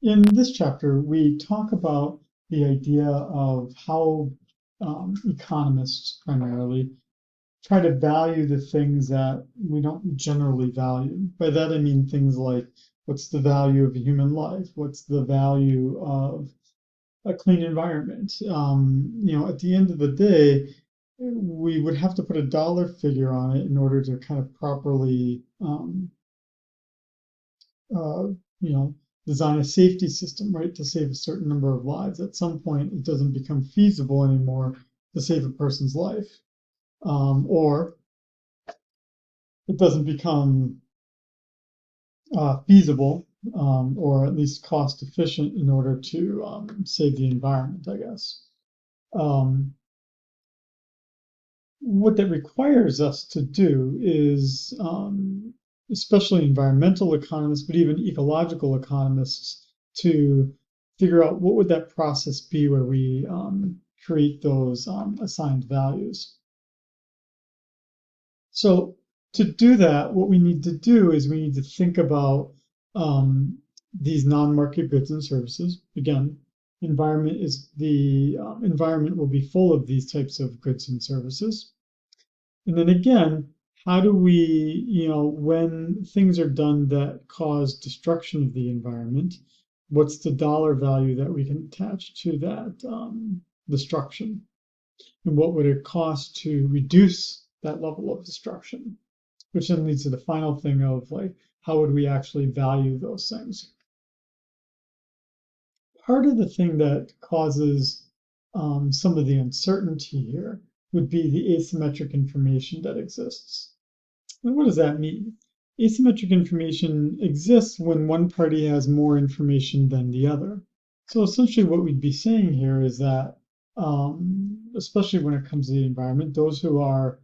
In this chapter, we talk about the idea of how economists primarily try to value the things that we don't generally value. By that I mean things like what's the value of a human life? What's the value of a clean environment? At the end of the day, we would have to put a dollar figure on it in order to kind of properly uh, you know, design a safety system, right, to save a certain number of lives. At some point, it doesn't become feasible anymore to save a person's life, or it doesn't become feasible, or at least cost efficient in order to save the environment, I guess. Um, what that requires us to do is, especially environmental economists, but even ecological economists, to figure out what would that process be where we create those assigned values. So to do that, what we need to do is we need to think about these non-market goods and services. Again, environment will be full of these types of goods and services. And then again, how do we, when things are done that cause destruction of the environment, what's the dollar value that we can attach to that destruction? And what would it cost to reduce that level of destruction? Which then leads to the final thing of like, how would we actually value those things? Part of the thing that causes some of the uncertainty here would be the asymmetric information that exists. And what does that mean? Asymmetric information exists when one party has more information than the other. So essentially what we'd be saying here is that, especially when it comes to the environment, those who are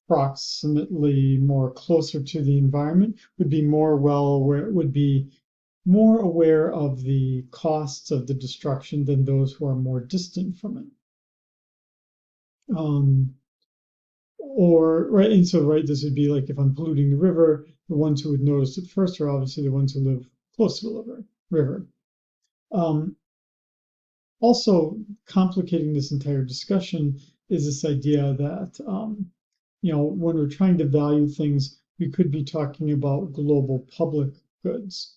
approximately more closer to the environment would be more aware of the costs of the destruction than those who are more distant from it. This would be like if I'm polluting the river, the ones who would notice it first are obviously the ones who live close to the river. Also complicating this entire discussion is this idea that, when we're trying to value things, we could be talking about global public goods.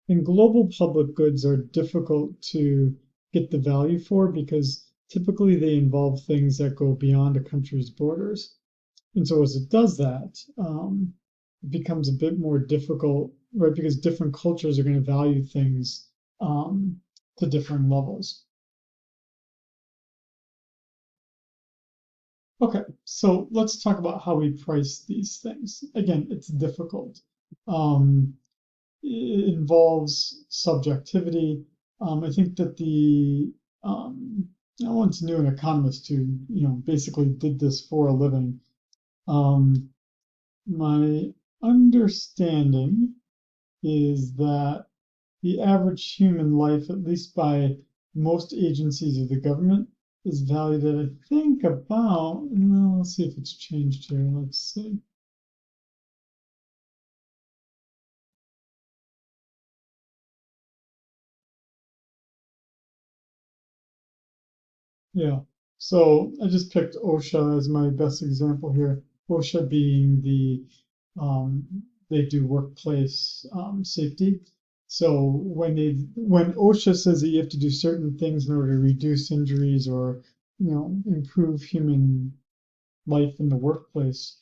And global public goods are difficult to get the value for because typically they involve things that go beyond a country's borders. And so as it does that, it becomes a bit more difficult, right? Because different cultures are going to value things to different levels. Okay, so let's talk about how we price these things. Again, it's difficult. It involves subjectivity. I think that I once knew an economist who, basically did this for a living. My understanding is that the average human life, at least by most agencies of the government, is valued at, I think, about, let's see if it's changed here. Let's see. Yeah. So I just picked OSHA as my best example here. OSHA being they do workplace safety. So when OSHA says that you have to do certain things in order to reduce injuries or improve human life in the workplace,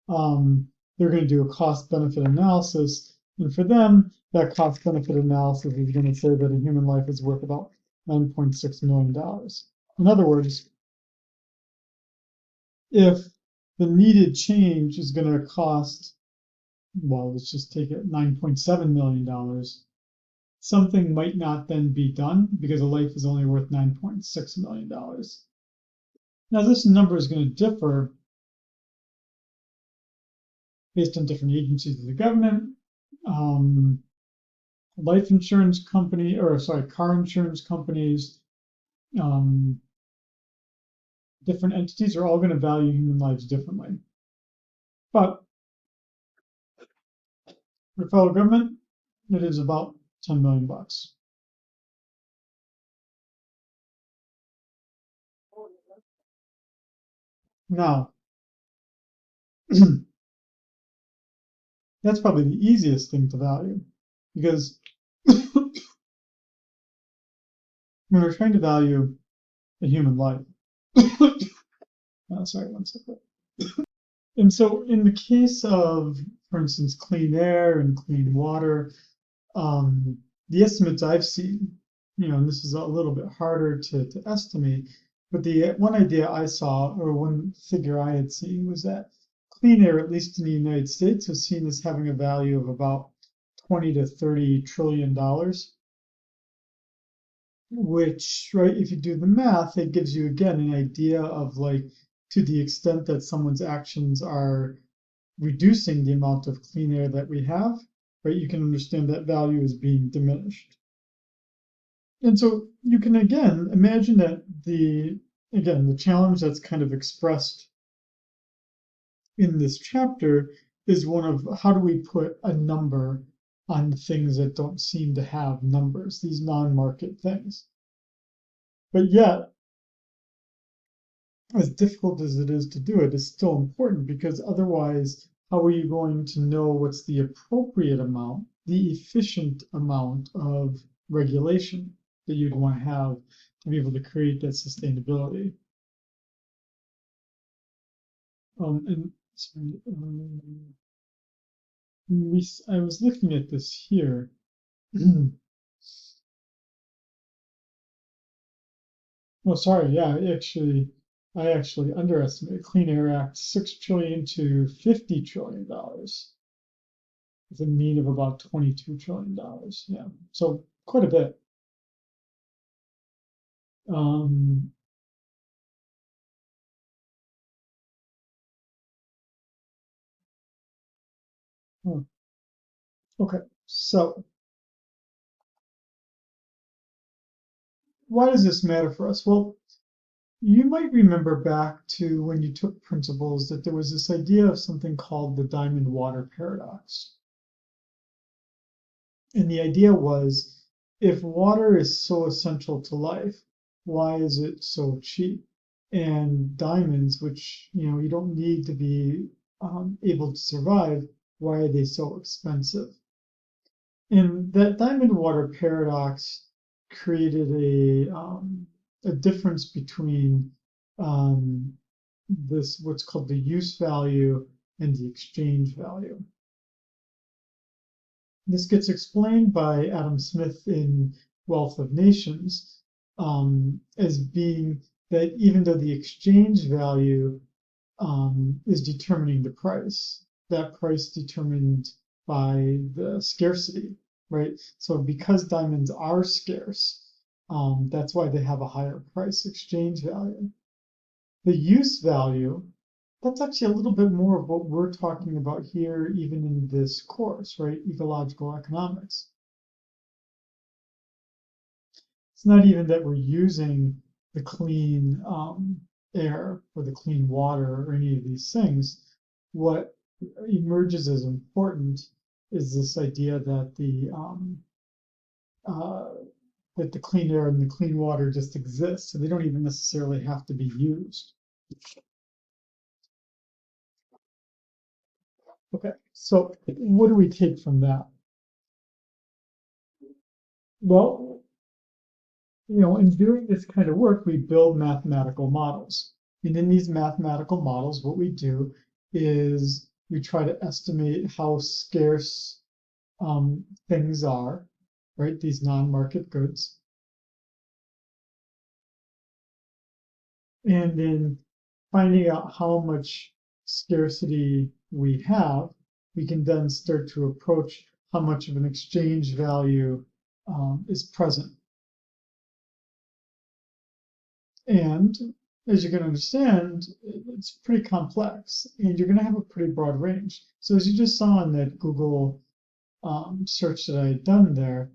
they're going to do a cost benefit analysis, and for them, that cost benefit analysis is going to say that a human life is worth about $9.6 million. In other words, if the needed change is going to cost, well, let's just take it $9.7 million, something might not then be done because a life is only worth $9.6 million. Now, this number is going to differ based on different agencies of the government. Life insurance company, car insurance companies, different entities are all going to value human lives differently. But for the federal government, it is about 10 million bucks. Now, that's probably the easiest thing to value, because when we're trying to value a human life, sorry, one second. And so in the case of, for instance, clean air and clean water, the estimates I've seen, and this is a little bit harder to estimate, but the one idea I saw, or one figure I had seen, was that clean air, at least in the United States, was seen as having a value of about 20 to 30 trillion dollars, which, right, if you do the math, it gives you again an idea of, like, to the extent that someone's actions are reducing the amount of clean air that we have, right, you can understand that value is being diminished. And so you can again imagine that the challenge that's kind of expressed in this chapter is one of, how do we put a number on things that don't seem to have numbers, these non-market things. But yet, as difficult as it is to do it, is still important, because otherwise, how are you going to know what's the appropriate amount, the efficient amount of regulation that you'd want to have to be able to create that sustainability? And sorry, I was looking at this here. Oh, sorry. Yeah, I actually underestimated. Clean Air Act, $6 trillion to $50 trillion, with a mean of about $22 trillion. Yeah, so quite a bit. Okay, so why does this matter for us? Well, you might remember back to when you took principles that there was this idea of something called the diamond water paradox. And the idea was, if water is so essential to life, why is it so cheap? And diamonds, which you don't need to be able to survive, why are they so expensive? And that diamond water paradox created a difference between this, what's called the use value, and the exchange value. This gets explained by Adam Smith in Wealth of Nations as being that even though the exchange value is determining the price, that price determined by the scarcity, right? So because diamonds are scarce, that's why they have a higher price exchange value. The use value, that's actually a little bit more of what we're talking about here, even in this course, right? Ecological economics. It's not even that we're using the clean air or the clean water or any of these things. What emerges as important is this idea that the clean air and the clean water just exist, so they don't even necessarily have to be used. Okay, so what do we take from that? Well, in doing this kind of work, we build mathematical models. And in these mathematical models, what we do is we try to estimate how scarce things are, right? These non-market goods. And then finding out how much scarcity we have, we can then start to approach how much of an exchange value is present. And as you can understand, it's pretty complex, and you're going to have a pretty broad range. So as you just saw in that Google search that I had done there,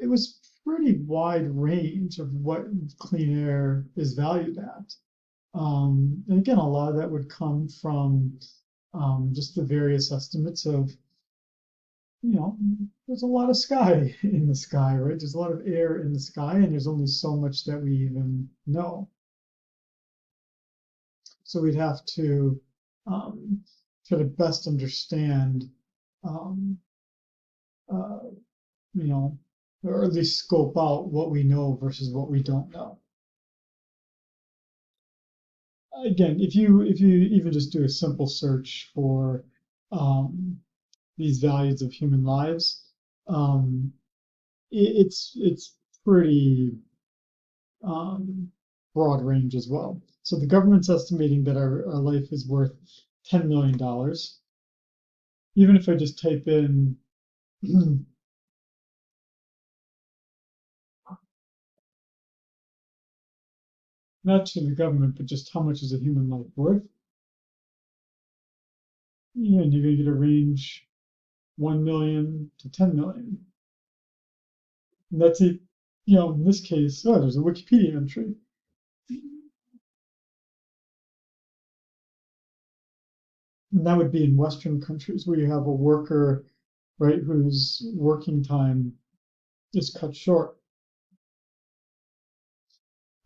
it was pretty wide range of what clean air is valued at. And again, a lot of that would come from just the various estimates of, there's a lot of sky in the sky, right? There's a lot of air in the sky, and there's only so much that we even know. So we'd have to try to best understand, um, uh, you know, or at least scope out what we know versus what we don't know. Again, if you even just do a simple search for these values of human lives, um, it's pretty broad range as well. So the government's estimating that our life is worth $10 million. Even if I just type in not to the government, but just how much is a human life worth, yeah, and you're going to get a range 1 million to 10 million. And that's it. In this case, oh, there's a Wikipedia entry. And that would be in Western countries where you have a worker, right, whose working time is cut short.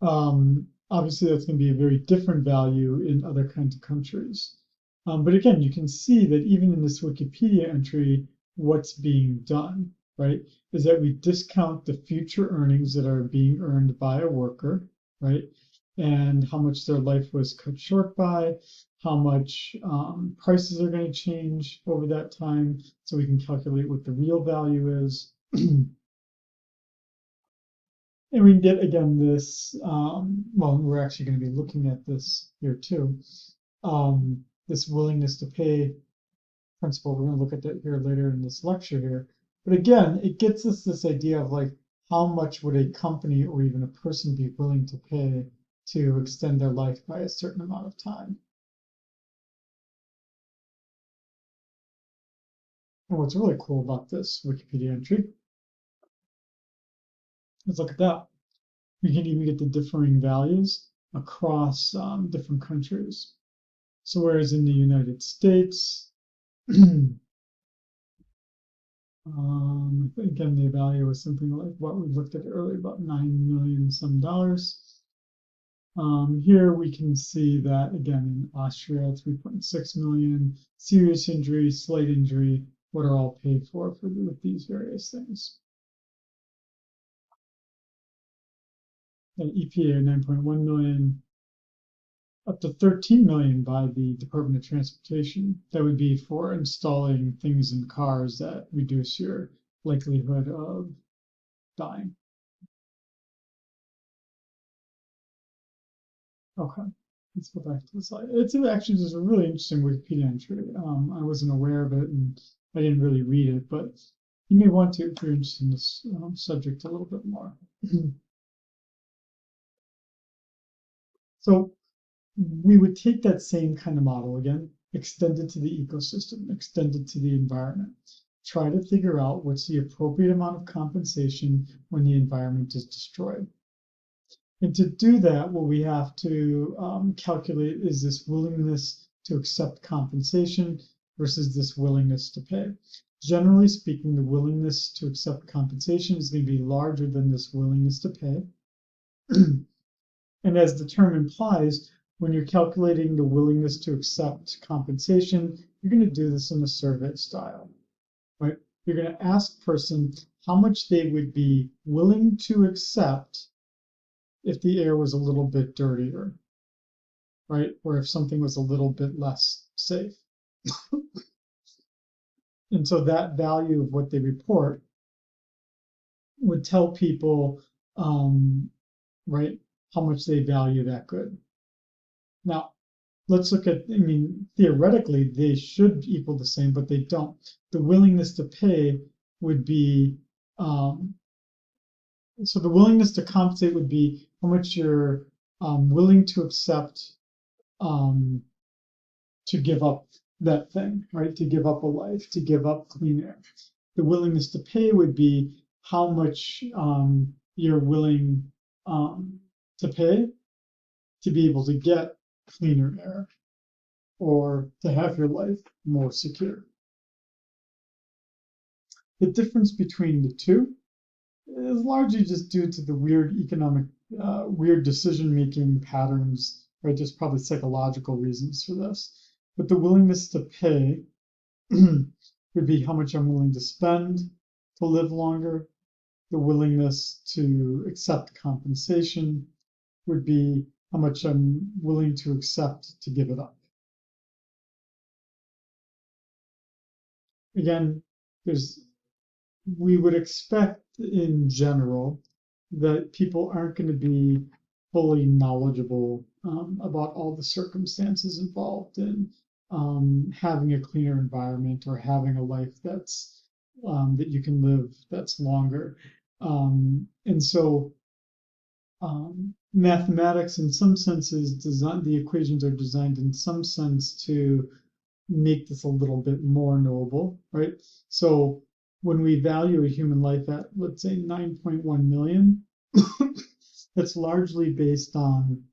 Obviously, that's going to be a very different value in other kinds of countries. But again, you can see that even in this Wikipedia entry, what's being done, right, is that we discount the future earnings that are being earned by a worker, right, and how much their life was cut short by, how much prices are going to change over that time, so we can calculate what the real value is. And we can get, again, this, well, we're actually going to be looking at this here too, this willingness to pay principle. We're going to look at that here later in this lecture here. But again, it gets us this idea of like, how much would a company or even a person be willing to pay to extend their life by a certain amount of time? And what's really cool about this Wikipedia entry, let's look at that. You can even get the differing values across different countries. So whereas in the United States, again, the value was something like what we looked at earlier, about 9 million some dollars. Here we can see that again in Austria, 3.6 million, serious injury, slight injury, what are all paid for with these various things. And EPA 9.1 million, up to 13 million by the Department of Transportation. That would be for installing things in cars that reduce your likelihood of dying. Okay, let's go back to the slide. It's actually just a really interesting Wikipedia entry. I wasn't aware of it and I didn't really read it, but you may want to if you're interested in this subject a little bit more. So we would take that same kind of model again, extend it to the ecosystem, extend it to the environment. Try to figure out what's the appropriate amount of compensation when the environment is destroyed. And to do that, what we have to calculate is this willingness to accept compensation versus this willingness to pay. Generally speaking, the willingness to accept compensation is going to be larger than this willingness to pay. And as the term implies, when you're calculating the willingness to accept compensation, you're going to do this in a survey style, right? You're going to ask a person how much they would be willing to accept if the air was a little bit dirtier, right? Or if something was a little bit less safe. And so that value of what they report would tell people, right, how much they value that good. Now, let's look at, theoretically, they should equal the same, but they don't. The willingness to pay would be, so the willingness to compensate would be how much you're willing to accept to give up that thing, right? To give up a life, to give up clean air. The willingness to pay would be how much you're willing to pay to be able to get cleaner air or to have your life more secure. The difference between the two is largely just due to the weird decision-making patterns, right? There's probably psychological reasons for this. But the willingness to pay would be how much I'm willing to spend to live longer. The willingness to accept compensation would be how much I'm willing to accept to give it up. Again, we would expect in general that people aren't going to be fully knowledgeable about all the circumstances involved in having a cleaner environment or having a life that's that you can live that's longer. And so mathematics, in some senses, the equations are designed in some sense to make this a little bit more knowable, right? So when we value a human life at, let's say, 9.1 million, that's largely based on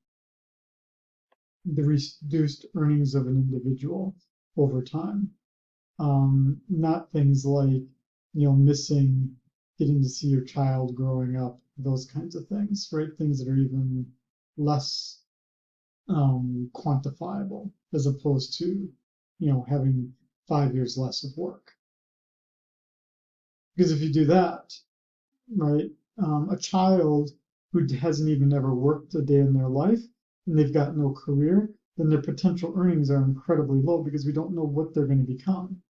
the reduced earnings of an individual over time. Not things like, missing getting to see your child growing up, those kinds of things, right? Things that are even less quantifiable as opposed to, having 5 years less of work. Because if you do that, right, a child who hasn't even ever worked a day in their life and they've got no career, then their potential earnings are incredibly low because we don't know what they're going to become,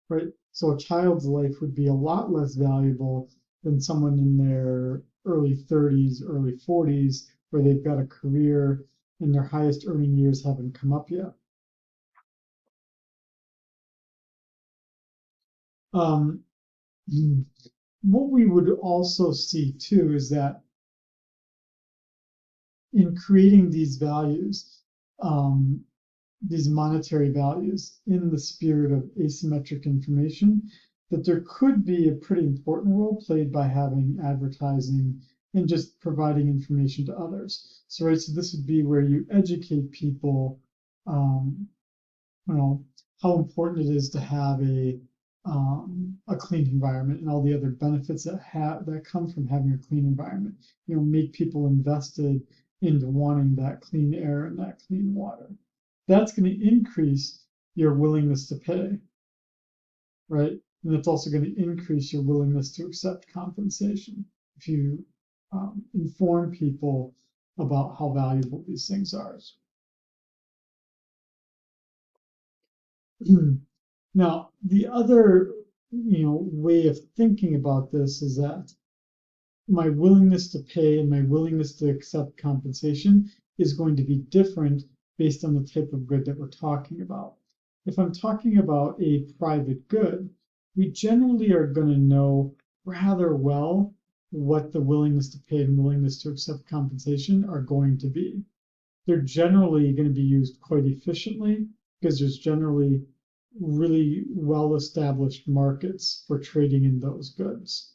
right? So a child's life would be a lot less valuable than someone in their early 30s, early 40s, where they've got a career and their highest earning years haven't come up yet. What we would also see too is that in creating these values, these monetary values in the spirit of asymmetric information, that there could be a pretty important role played by having advertising and just providing information to others. So, right, so this would be where you educate people, how important it is to have a clean environment and all the other benefits that come from having a clean environment. Make people invested into wanting that clean air and that clean water. That's going to increase your willingness to pay, right? And it's also going to increase your willingness to accept compensation if you inform people about how valuable these things are. Now, the other way of thinking about this is that my willingness to pay and my willingness to accept compensation is going to be different based on the type of good that we're talking about. If I'm talking about a private good, we generally are going to know rather well what the willingness to pay and willingness to accept compensation are going to be. They're generally going to be used quite efficiently because there's generally really well-established markets for trading in those goods.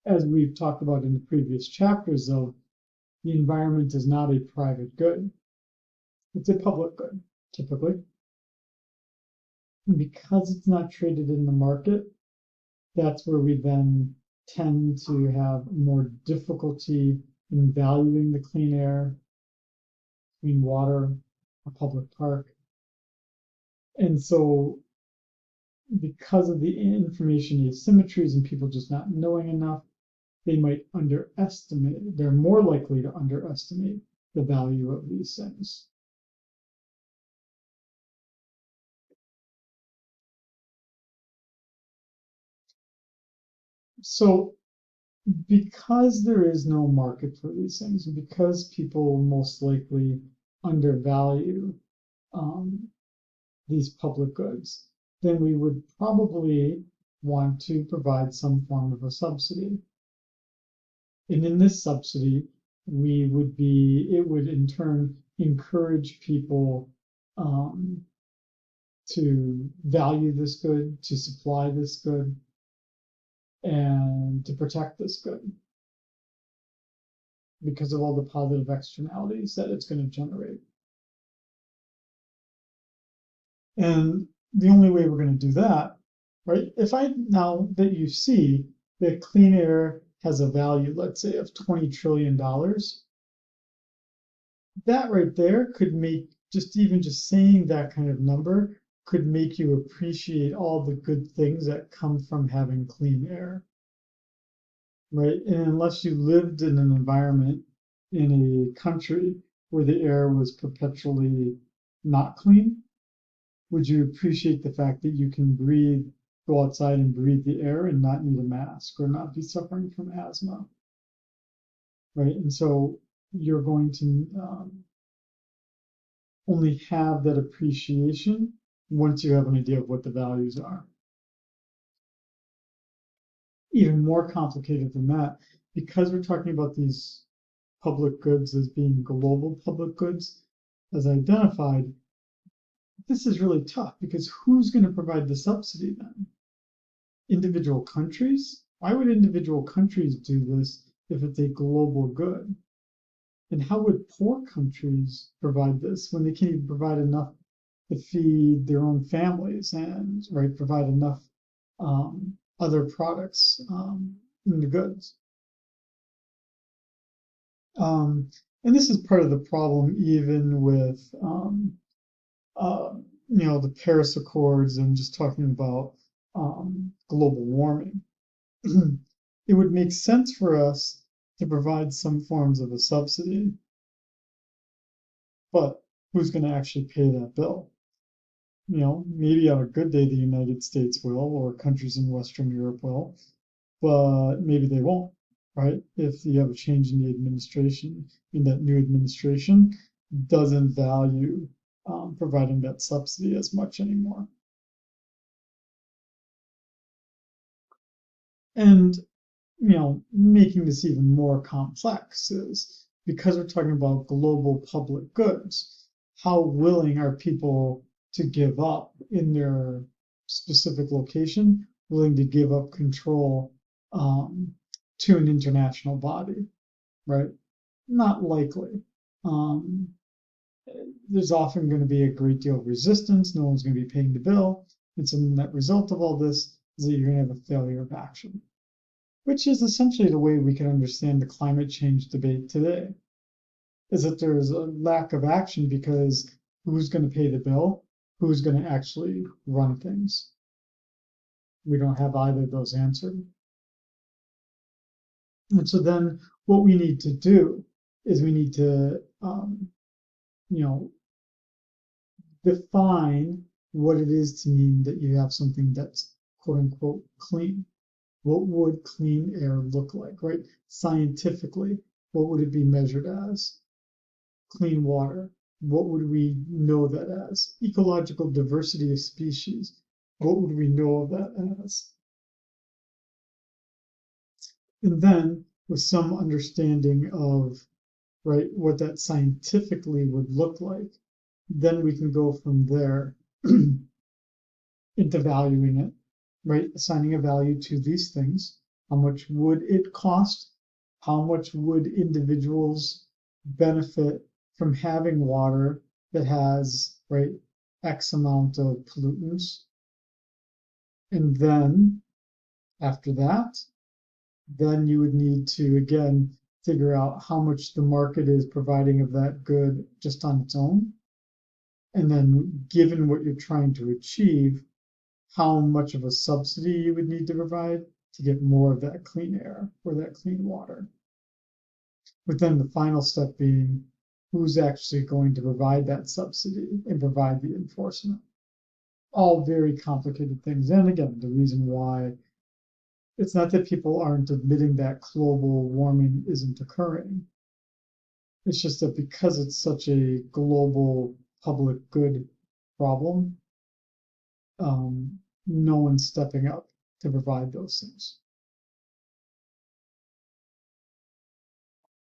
As we've talked about in the previous chapters, though, the environment is not a private good. It's a public good, typically. And because it's not traded in the market, that's where we then tend to have more difficulty in valuing the clean air, clean water, a public park. And so because of the information asymmetries and people just not knowing enough, they might underestimate, they're more likely to underestimate the value of these things. So because there is no market for these things, and because people most likely undervalue these public goods, then we would probably want to provide some form of a subsidy. And in this subsidy, it would in turn encourage people to value this good, to supply this good, and to protect this good because of all the positive externalities that it's going to generate. And the only way we're going to do that, right? If I now that you see that clean air has a value, let's say, of $20 trillion, that right there could make just saying that kind of number could make you appreciate all the good things that come from having clean air, right? And unless you lived in an environment in a country where the air was perpetually not clean, would you appreciate the fact that you can go outside and breathe the air and not need a mask or not be suffering from asthma, right? And so you're going to only have that appreciation once you have an idea of what the values are. Even more complicated than that, because we're talking about these public goods as being global public goods, as identified, this is really tough because who's going to provide the subsidy then? Individual countries? Why would individual countries do this if it's a global good? And how would poor countries provide this when they can't even provide enough to feed their own families and right provide enough other products in the goods? And this is part of the problem, even with the Paris Accords and just talking about global warming. It would make sense for us to provide some forms of a subsidy, but who's going to actually pay that bill? Maybe on a good day, the United States will, or countries in Western Europe will, but maybe they won't, right? If you have a change in the administration, and that new administration doesn't value providing that subsidy as much anymore. And, making this even more complex is because we're talking about global public goods, how willing are people to give up in their specific location, willing to give up control to an international body, right? Not likely. There's often going to be a great deal of resistance. No one's going to be paying the bill. And so the net result of all this is that you're going to have a failure of action, which is essentially the way we can understand the climate change debate today, is that there's a lack of action because who's going to pay the bill? Who's going to actually run things? We don't have either of those answered. And so then what we need to do is we need to, define what it is to mean that you have something that's quote unquote clean. What would clean air look like, right? Scientifically, what would it be measured as? Clean water, what would we know that as? Ecological diversity of species, what would we know of that as? And then with some understanding of, right, what that scientifically would look like, then we can go from there into valuing it, right? Assigning a value to these things. How much would it cost? How much would individuals benefit from having water that has, right, X amount of pollutants? And then after that, then you would need to, again, figure out how much the market is providing of that good just on its own. And then given what you're trying to achieve, how much of a subsidy you would need to provide to get more of that clean air or that clean water. But then the final step being who's actually going to provide that subsidy and provide the enforcement. All very complicated things. And again, the reason why it's not that people aren't admitting that global warming isn't occurring. It's just that because it's such a global public good problem, no one's stepping up to provide those things.